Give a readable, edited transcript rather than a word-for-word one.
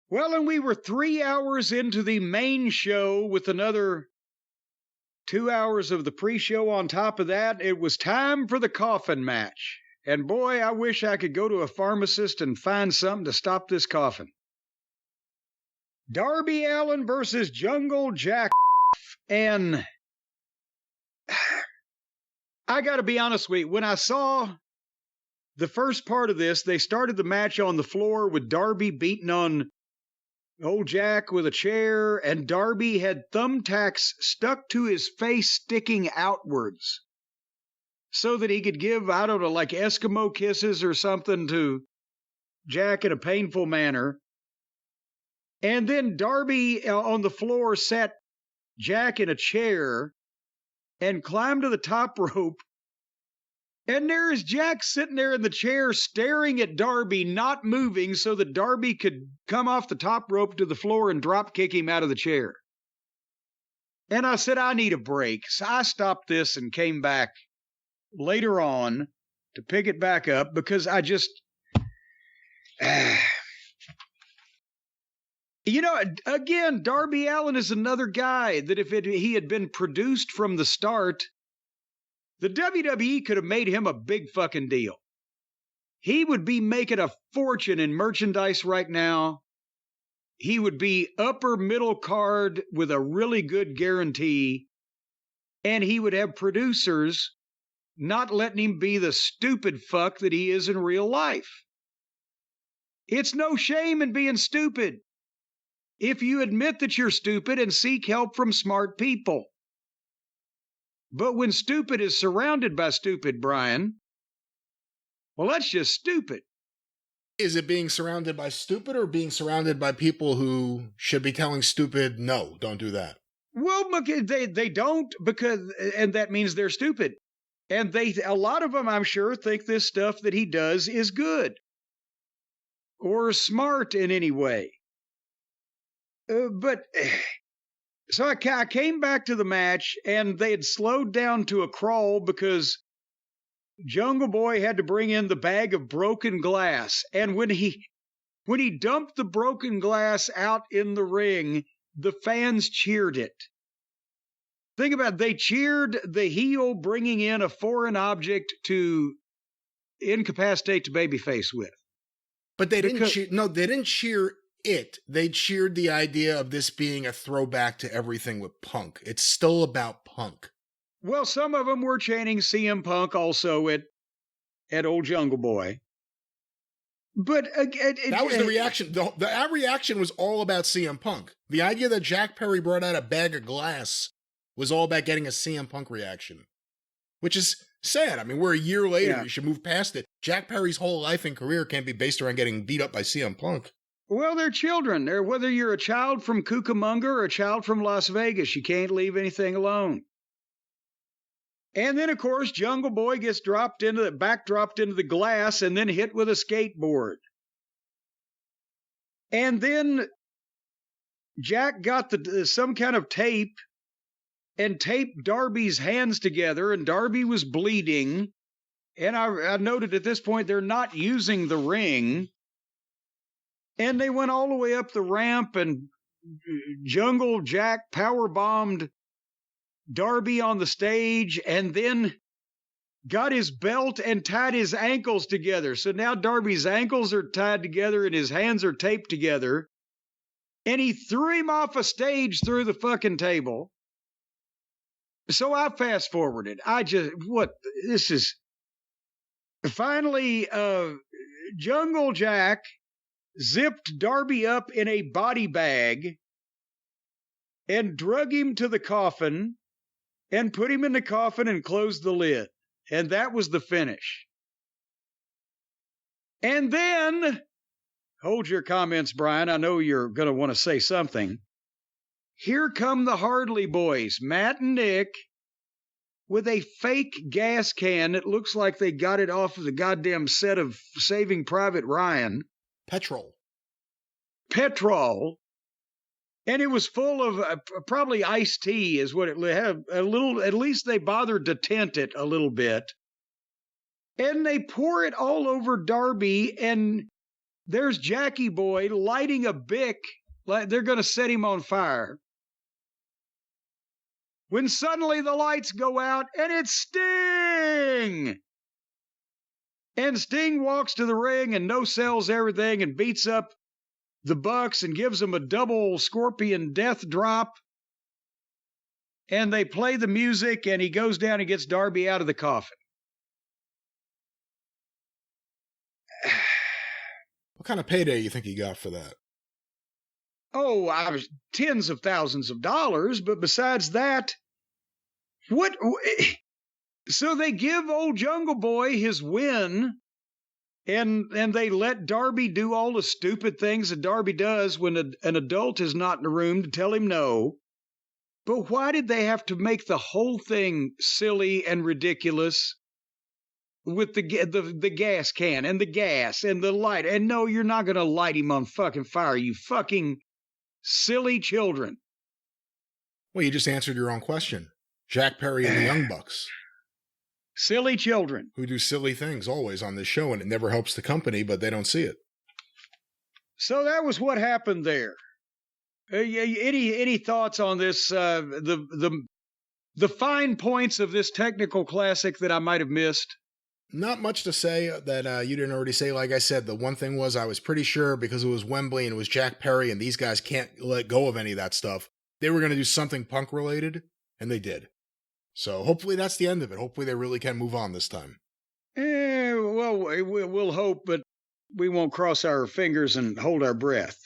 Well, and we were 3 hours into the main show with another 2 hours of the pre-show on top of that. It was time for the coffin match. And boy, I wish I could go to a pharmacist and find something to stop this coughing. Darby Allin versus Jungle Jack. And I got to be honest with you, when I saw the first part of this, they started the match on the floor with Darby beating on old Jack with a chair, and Darby had thumbtacks stuck to his face sticking outwards so that he could give, I don't know, like Eskimo kisses or something to Jack in a painful manner. And then Darby on the floor sat Jack in a chair and climbed to the top rope. And there is Jack sitting there in the chair staring at Darby, not moving so that Darby could come off the top rope to the floor and drop kick him out of the chair. And I said, I need a break. So I stopped this and came back later on to pick it back up because I just... You know, again, Darby Allin is another guy that if he had been produced from the start, the WWE could have made him a big fucking deal. He would be making a fortune in merchandise right now. He would be upper middle card with a really good guarantee. And he would have producers not letting him be the stupid fuck that he is in real life. It's no shame in being stupid if you admit that you're stupid and seek help from smart people. But when stupid is surrounded by stupid, Brian, well, that's just stupid. Is it being surrounded by stupid or being surrounded by people who should be telling stupid, no, don't do that? Well, they don't, because, and that means they're stupid. And a lot of them, I'm sure, think this stuff that he does is good or smart in any way. So I came back to the match, and they had slowed down to a crawl because Jungle Boy had to bring in the bag of broken glass. And when he dumped the broken glass out in the ring, the fans cheered it. Think about it. They cheered the heel bringing in a foreign object to incapacitate the babyface with. But they didn't cheer. No, they didn't cheer it. They cheered the idea of this being a throwback to everything with Punk. It's still about Punk. Well, some of them were chanting CM Punk also at old Jungle Boy. But that was the reaction. That reaction was all about CM Punk. The idea that Jack Perry brought out a bag of glass was all about getting a CM Punk reaction, which is sad. I mean, we're a year later. Yeah. You should move past it. Jack Perry's whole life and career can't be based around getting beat up by CM Punk. Well, they're children. Whether you're a child from Cucamonga or a child from Las Vegas, you can't leave anything alone. And then, of course, Jungle Boy gets dropped into the glass and then hit with a skateboard. And then Jack got some kind of tape and taped Darby's hands together, and Darby was bleeding. And I noted at this point they're not using the ring. And they went all the way up the ramp, and Jungle Jack powerbombed Darby on the stage, and then got his belt and tied his ankles together. So now Darby's ankles are tied together and his hands are taped together. And he threw him off a stage through the fucking table. So I fast forwarded. Finally, Jungle Jack zipped Darby up in a body bag and drug him to the coffin and put him in the coffin and closed the lid. And that was the finish. And then, hold your comments, Brian. I know you're going to want to say something. Here come the Hardley boys, Matt and Nick, with a fake gas can that looks like they got it off of the goddamn set of Saving Private Ryan. Petrol. And it was full of probably iced tea is what it had. At least they bothered to tint it a little bit. And they pour it all over Darby, and there's Jackie Boy lighting a Bic like they're going to set him on fire. When suddenly the lights go out and it's Sting! And Sting walks to the ring and no-sells everything and beats up the Bucks and gives them a double scorpion death drop. And they play the music and he goes down and gets Darby out of the coffin. What kind of payday you think he got for that? Oh, I was tens of thousands of dollars, but besides that, what? So they give old Jungle Boy his win, and they let Darby do all the stupid things that Darby does when an adult is not in the room to tell him no. But why did they have to make the whole thing silly and ridiculous with the gas can and the gas and the light? And no, you're not going to light him on fucking fire, you fucking silly children. Well, you just answered your own question. Jack Perry and the Young Bucks. Silly children. Who do silly things always on this show, and it never helps the company, but they don't see it. So that was what happened there. Any thoughts on this? The fine points of this technical classic that I might have missed? Not much to say that you didn't already say. Like I said, the one thing was I was pretty sure because it was Wembley and it was Jack Perry and these guys can't let go of any of that stuff. They were going to do something punk related, and they did. So hopefully that's the end of it. Hopefully they really can move on this time. Well, we'll hope, but we won't cross our fingers and hold our breath.